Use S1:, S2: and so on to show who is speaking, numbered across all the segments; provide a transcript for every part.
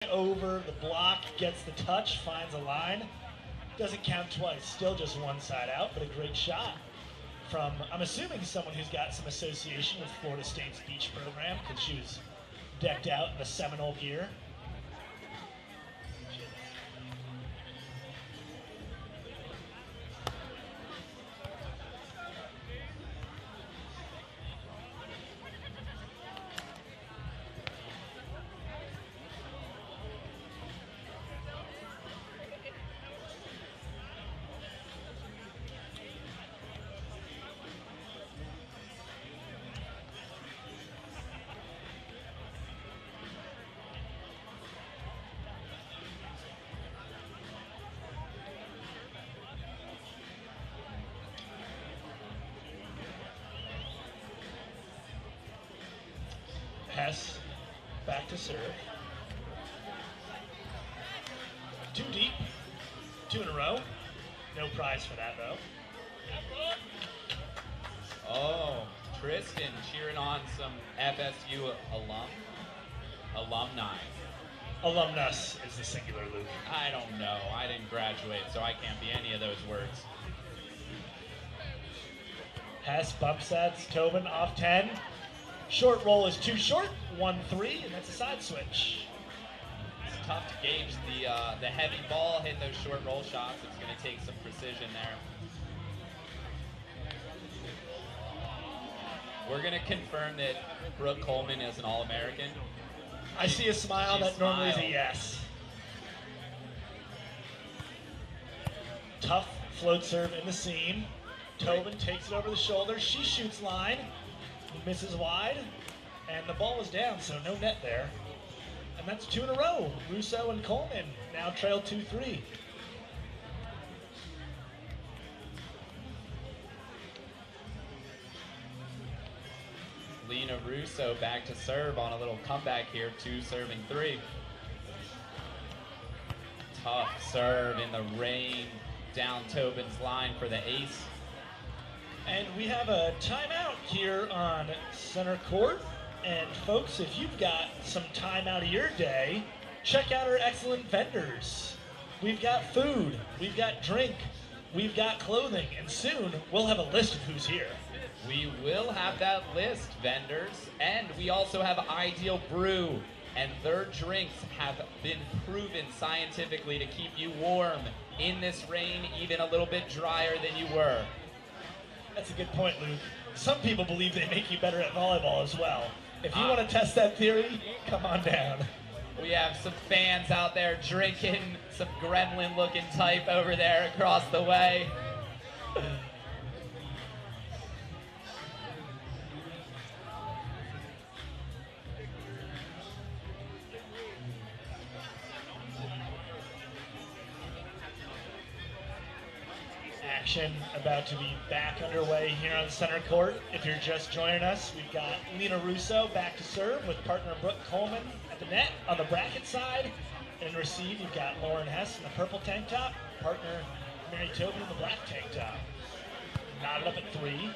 S1: over the block, gets the touch, finds a line. Doesn't count twice, still just one side out, but a great shot from, I'm assuming, someone who's got some association with Florida State's beach program, because she was decked out in the Seminole gear. Hess back to serve. Too deep. Two in a row. No prize for that, though.
S2: Oh, Tristan cheering on some FSU alumni.
S1: Alumnus is the singular, Luke.
S2: I don't know. I didn't graduate, so I can't be any of those words.
S1: Hess bump sets. Tobin off 10. Short roll is too short, 1-3, and that's a side switch.
S2: It's tough to gauge the heavy ball hitting those short roll shots. It's going to take some precision there. We're going to confirm that Brooke Kuhlman is an All-American.
S1: I see a smile that normally is a yes. Tough float serve in the seam. Tobin takes it over the shoulder. She shoots line. Misses wide, and the ball was down, so no net there. And that's two in a row. Russo and Kuhlman now trail 2-3.
S2: Lena Russo back to serve on a little comeback here, 2 serving 3. Tough serve in the rain down Tobin's line for the ace.
S1: And we have a timeout here on center court. And folks, if you've got some time out of your day, check out our excellent vendors. We've got food, we've got drink, we've got clothing, and soon we'll have a list of who's here.
S2: We will have that list, vendors, and we also have Ideal Brew, and their drinks have been proven scientifically to keep you warm in this rain, even a little bit drier than you were.
S1: That's a good point, Luke. Some people believe they make you better at volleyball as well. If you want to test that theory, come on down.
S2: We have some fans out there drinking, some gremlin-looking type over there across the way.
S1: Action about to be back underway here on the center court. If you're just joining us, we've got Lena Russo back to serve with partner Brooke Kuhlman at the net on the bracket side. And receive, you've got Lauren Hess in the purple tank top, partner Mary Tobin in the black tank top. Knotted up at 3.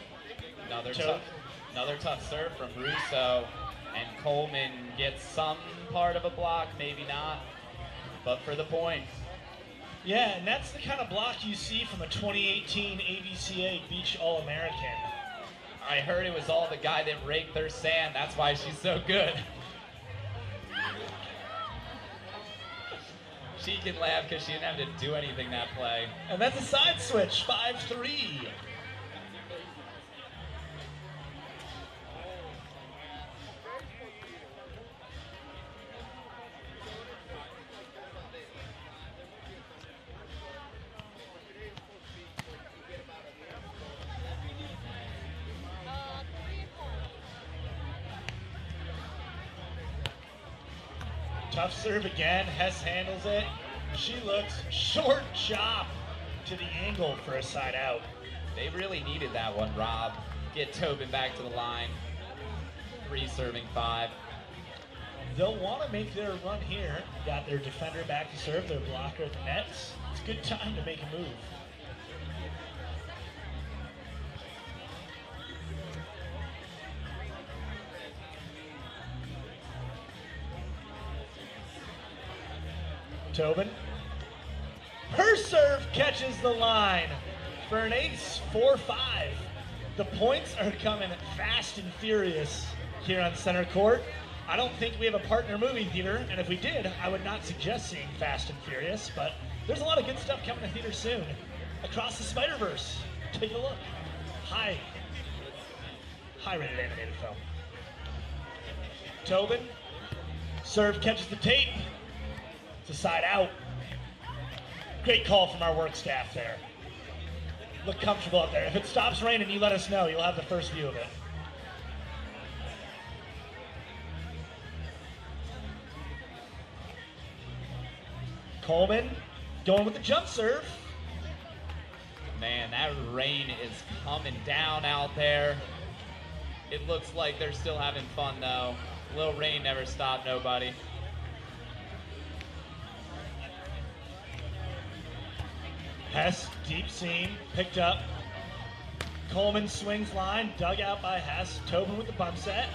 S2: Another tough serve from Russo, and Kuhlman gets some part of a block, maybe not, but for the point.
S1: Yeah, and that's the kind of block you see from a 2018 ABCA Beach All-American.
S2: I heard it was all the guy that raked their sand. That's why she's so good. She can laugh because she didn't have to do anything that play.
S1: And that's a side switch, 5-3. Tough serve again. Hess handles it. She looks short chop to the angle for a side out.
S2: They really needed that one, Rob. Get Tobin back to the line. 3 serving 5.
S1: They'll want to make their run here. Got their defender back to serve, their blocker at the nets. It's a good time to make a move. Tobin. Her serve catches the line for an ace, 4-5. The points are coming fast and furious here on center court. I don't think we have a partner movie theater, and if we did, I would not suggest seeing Fast and Furious, but there's a lot of good stuff coming to theater soon. Across the Spider-Verse, take a look. High-rated animated film. Tobin, serve catches the tape. It's a side out. Great call from our work staff there. Look comfortable out there. If it stops raining, you let us know. You'll have the first view of it. Kuhlman going with the jump serve.
S2: Man, that rain is coming down out there. It looks like they're still having fun though. A little rain never stopped nobody.
S1: Hess, deep seam, picked up. Kuhlman swings line, dug out by Hess. Tobin with the bump set.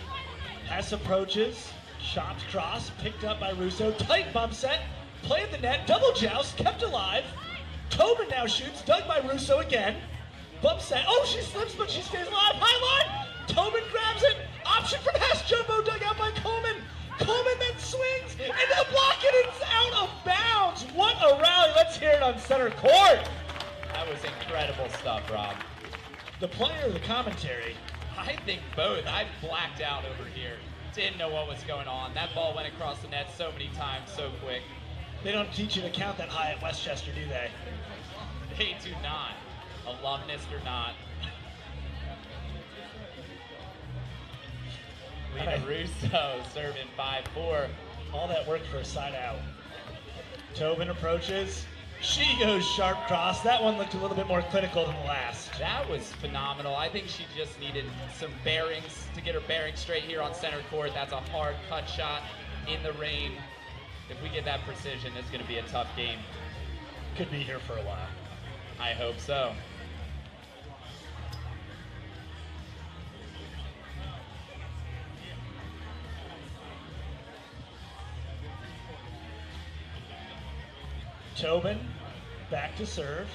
S1: Hess approaches, chopped cross, picked up by Russo. Tight bump set, play at the net, double joust, kept alive. Tobin now shoots, dug by Russo again. Bump set, oh, she slips, but she stays alive. High line, Tobin grabs it. Option from Hess, jumbo dug out by Kuhlman. Kuhlman then swings into the block and it's out of bounds. What a rally. Let's hear it on center court.
S2: That was incredible stuff, Rob.
S1: The player or the commentary?
S2: I think both. I blacked out over here. Didn't know what was going on. That ball went across the net so many times, so quick.
S1: They don't teach you to count that high at Westchester, do they?
S2: They do not. Alumnus or not. Lena Russo serving 5-4.
S1: All that work for a side out. Tobin approaches. She goes sharp cross. That one looked a little bit more clinical than the last.
S2: That was phenomenal. I think she just needed some bearings to get her bearings straight here on center court. That's a hard cut shot in the rain. If we get that precision, it's going to be a tough game.
S1: Could be here for a while.
S2: I hope so.
S1: Tobin, back to serve.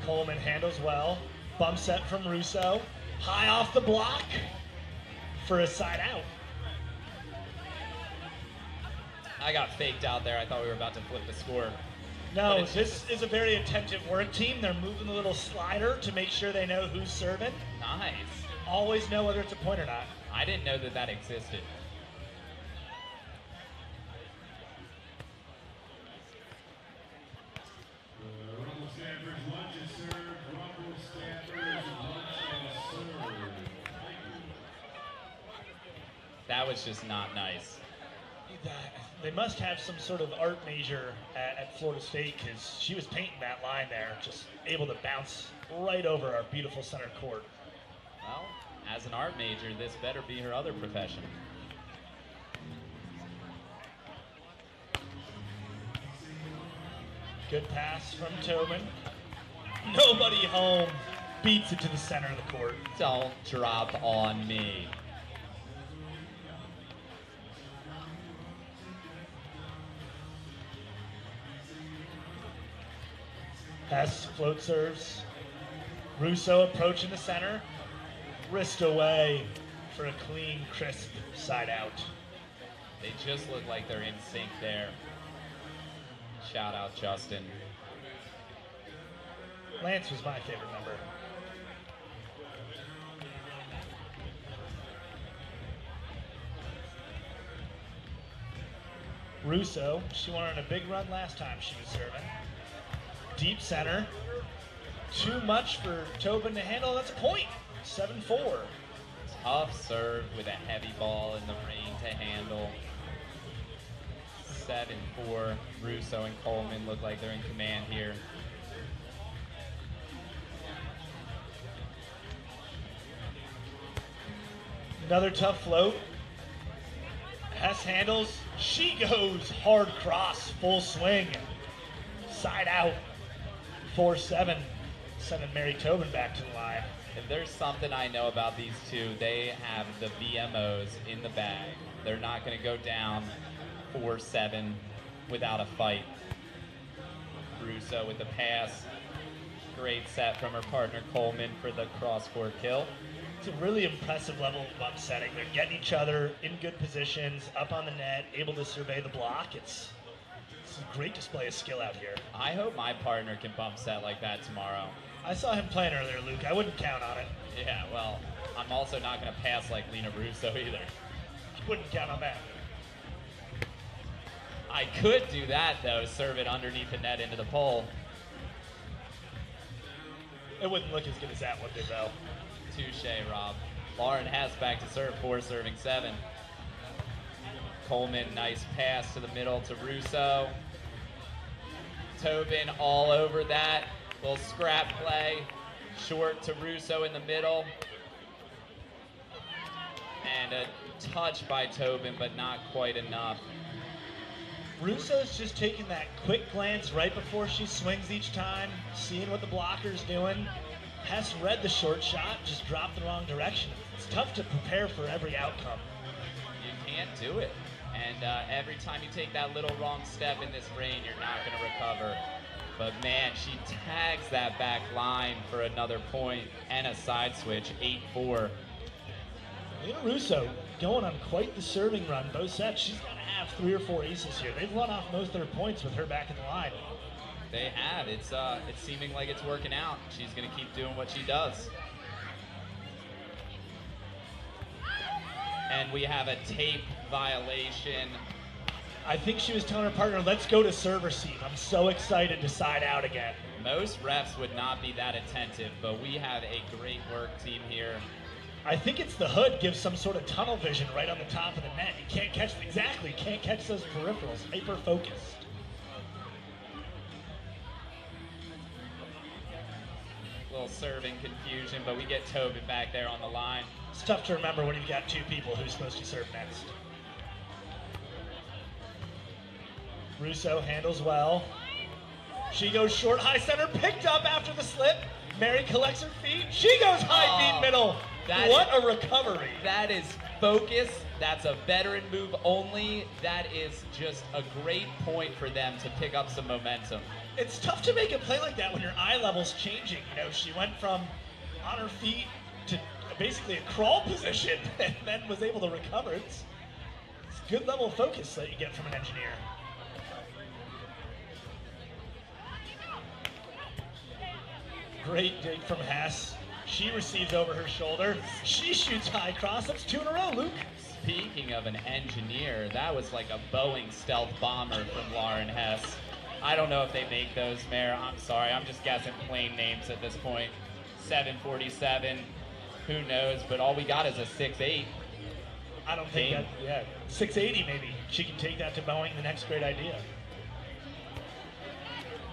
S1: Kuhlman handles well. Bump set from Russo. High off the block for a side out.
S2: I got faked out there. I thought we were about to flip the score.
S1: No, this is a very attentive work team. They're moving the little slider to make sure they know who's serving.
S2: Nice.
S1: Always know whether it's a point or not.
S2: I didn't know that that existed. That was just not nice.
S1: They must have some sort of art major at Florida State because she was painting that line there, just able to bounce right over our beautiful center court.
S2: Well, as an art major, this better be her other profession.
S1: Good pass from Tobin. Nobody home. Beats it to the center of the court.
S2: Don't drop on me.
S1: Hess float serves. Russo approaching the center. Wrist away for a clean, crisp side out.
S2: They just look like they're in sync there. Shout out, Justin.
S1: Lance was my favorite member. Russo, she went on a big run last time she was serving. Deep center. Too much for Tobin to handle. That's a point. 7-4.
S2: Tough serve with a heavy ball in the rain to handle. 7-4. Russo and Kuhlman look like they're in command here.
S1: Another tough float. Hess handles. She goes hard cross, full swing. Side out. 4-7. Sending Mary Tobin back to the line.
S2: If there's something I know about these two, they have the VMOs in the bag. They're not going to go down 4-7 without a fight. Russo with the pass. Great set from her partner Kuhlman for the cross-court kill.
S1: It's a really impressive level of upsetting. They're getting each other in good positions, up on the net, able to survey the block. It's a great display of skill out here.
S2: I hope my partner can bump set like that tomorrow.
S1: I saw him playing earlier, Luke. I wouldn't count on it.
S2: Yeah, well, I'm also not going to pass like Lena Russo either.
S1: Wouldn't count on that.
S2: I could do that, though, serve it underneath the net into the pole.
S1: It wouldn't look as good as that one did, though.
S2: Touche, Rob. Lauren Hess back to serve, 4 serving 7. Kuhlman, nice pass to the middle to Russo. Tobin all over that. Little scrap play. Short to Russo in the middle. And a touch by Tobin, but not quite enough.
S1: Russo's just taking that quick glance right before she swings each time, seeing what the blocker's doing. Hess read the short shot, just dropped the wrong direction. It's tough to prepare for every outcome.
S2: You can't do it. And every time you take that little wrong step in this rain, you're not going to recover. But man, she tags that back line for another point and a side switch, 8-4.
S1: Lena Russo going on quite the serving run both sets. She's got to have 3 or 4 aces here. They've run off most of their points with her back in the line.
S2: They have. It's seeming like it's working out. She's going to keep doing what she does. And we have a tape violation.
S1: I think she was telling her partner, let's go to server seat. I'm so excited to side out again.
S2: Most refs would not be that attentive, but we have a great work team here.
S1: I think it's the hood gives some sort of tunnel vision right on the top of the net. You can't catch, exactly, can't catch those peripherals, hyper-focused.
S2: Little serving confusion, but we get Tobin back there on the line.
S1: It's tough to remember when you've got 2 people who's supposed to serve next. Russo handles well. She goes short, high center, picked up after the slip. Mary collects her feet. She goes high feet middle. What a recovery.
S2: That is focus. That's a veteran move only. That is just a great point for them to pick up some momentum.
S1: It's tough to make a play like that when your eye level's changing. You know, she went from on her feet to basically a crawl position and then was able to recover. It's a good level of focus that you get from an engineer. Great dig from Hess. She receives over her shoulder. She shoots high cross. That's 2 in a row, Luke.
S2: Speaking of an engineer, that was like a Boeing stealth bomber from Lauren Hess. I don't know if they make those, Mayor. I'm sorry. I'm just guessing plane names at this point. 747. Who knows? But all we got is a 6.8.
S1: I don't think that, yeah. 680 maybe. She can take that to Boeing, the next great idea.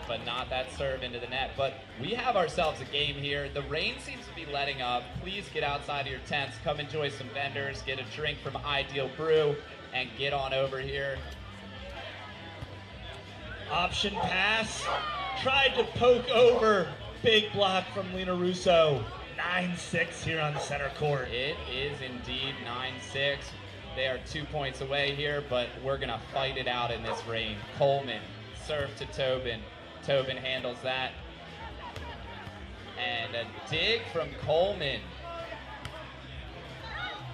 S2: But not that serve into the net. But we have ourselves a game here. The rain seems to be letting up. Please get outside of your tents. Come enjoy some vendors. Get a drink from Ideal Brew. And get on over here.
S1: Option pass. Tried to poke over. Big block from Lena Russo. 9-6 here on center court.
S2: It is indeed 9-6. They are 2 points away here, but we're going to fight it out in this rain. Kuhlman, serve to Tobin. Tobin handles that. And a dig from Kuhlman.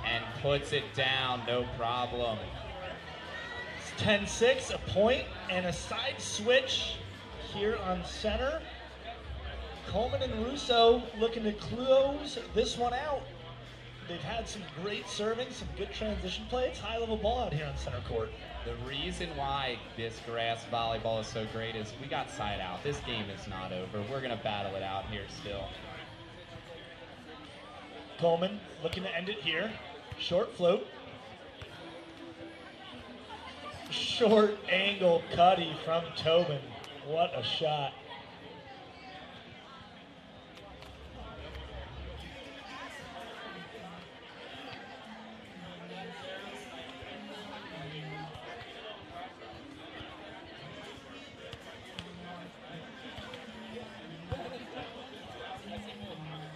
S2: And puts it down, no problem.
S1: It's 10-6, a point and a side switch here on center. Kuhlman and Russo looking to close this one out. They've had some great serving, some good transition play. It's high-level ball out here on center court.
S2: The reason why this grass volleyball is so great is we got side out. This game is not over. We're going to battle it out here still.
S1: Kuhlman looking to end it here. Short float. Short angle cutty from Tobin. What a shot.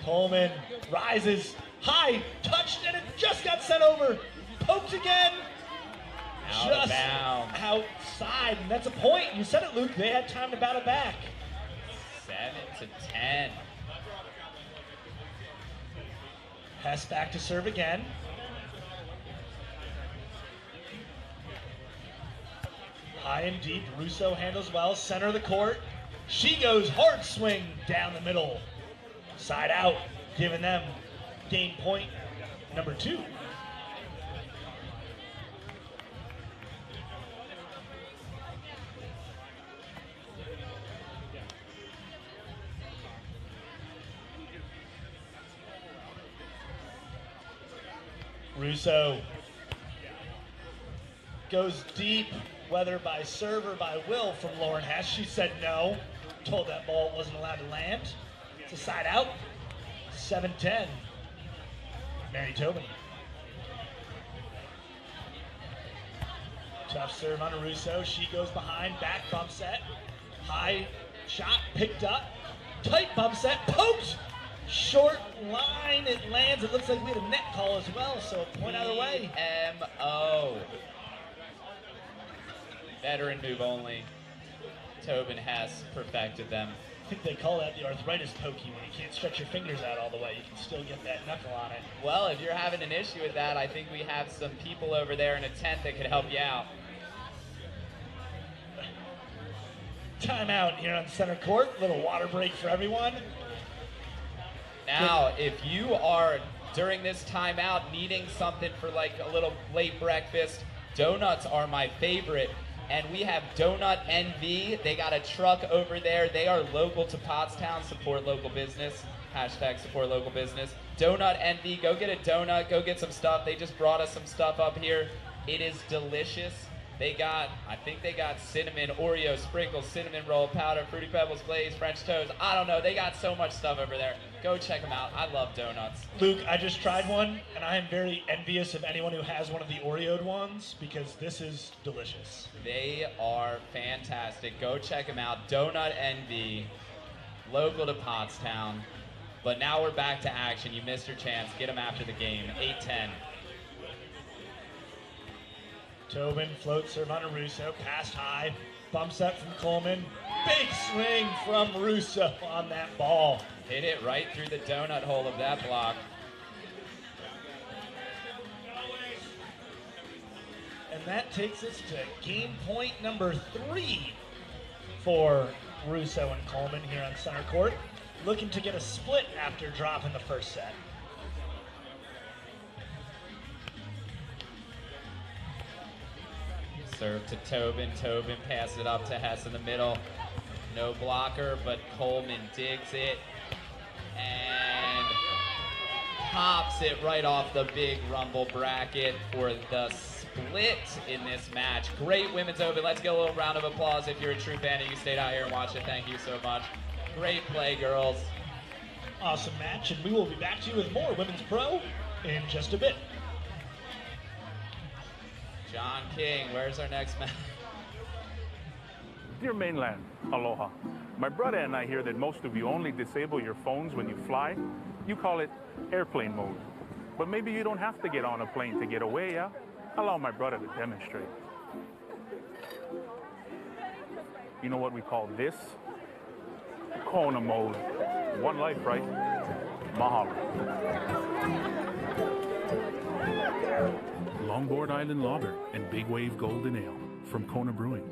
S1: Kuhlman rises high, touched, and it just got sent over. Poked again.
S2: Out of bounds.
S1: Outside, and that's a point. You said it, Luke. They had time to battle back.
S2: 7-10.
S1: Hess back to serve again. High and deep. Russo handles well. Center of the court. She goes hard swing down the middle. Side out, giving them game point number 2. Russo goes deep, whether by serve or by will, from Lauren Hess. She said no, told that ball wasn't allowed to land. It's a side out, 7-10. Mary Tobin. Tough serve on Russo. She goes behind, back bump set. High shot, picked up. Tight bump set, poked. Short line, it lands. It looks like we had a net call as well, so a point either way.
S2: PMO. Veteran move only. Tobin Hess perfected them.
S1: I think they call that the arthritis pokey when you can't stretch your fingers out all the way. You can still get that knuckle on it.
S2: Well, if you're having an issue with that, I think we have some people over there in a tent that could help you out.
S1: Timeout here on center court. Little water break for everyone.
S2: Now, if you are, during this timeout, needing something for like a little late breakfast, donuts are my favorite. And we have Donut NV. They got a truck over there. They are local to Pottstown. Support local business. Hashtag support local business. Donut NV. Go get a donut. Go get some stuff. They just brought us some stuff up here. It is delicious. They got, I think they got cinnamon, Oreo, sprinkles, cinnamon roll, powder, Fruity Pebbles, glaze, French toast. I don't know. They got so much stuff over there. Go check them out. I love donuts.
S1: Luke, I just tried one, and I am very envious of anyone who has one of the Oreoed ones because this is delicious.
S2: They are fantastic. Go check them out. Donut NV, local to Pottstown. But now we're back to action. You missed your chance. Get them after the game. 8-10.
S1: Tobin floats serve on Russo, passed high, bumps up from Kuhlman. Big swing from Russo on that ball.
S2: Hit it right through the donut hole of that block.
S1: And that takes us to game point number 3 for Russo and Kuhlman here on center court. Looking to get a split after dropping the first set.
S2: Serve to Tobin. Tobin passes it up to Hess in the middle. No blocker, but Kuhlman digs it and pops it right off the big rumble bracket for the split in this match. Great women's open. Let's get a little round of applause if you're a true fan and you stayed out here and watched it. Thank you so much. Great play, girls.
S1: Awesome match, and we will be back to you with more Women's Pro in just a bit.
S2: John King, where's our next match?
S3: Dear mainland, aloha. My brother and I hear that most of you only disable your phones when you fly. You call it airplane mode. But maybe you don't have to get on a plane to get away, yeah? Allow my brother to demonstrate. You know what we call this? Kona mode. One life, right? Mahalo. Longboard Island Lager and Big Wave Golden Ale from Kona Brewing.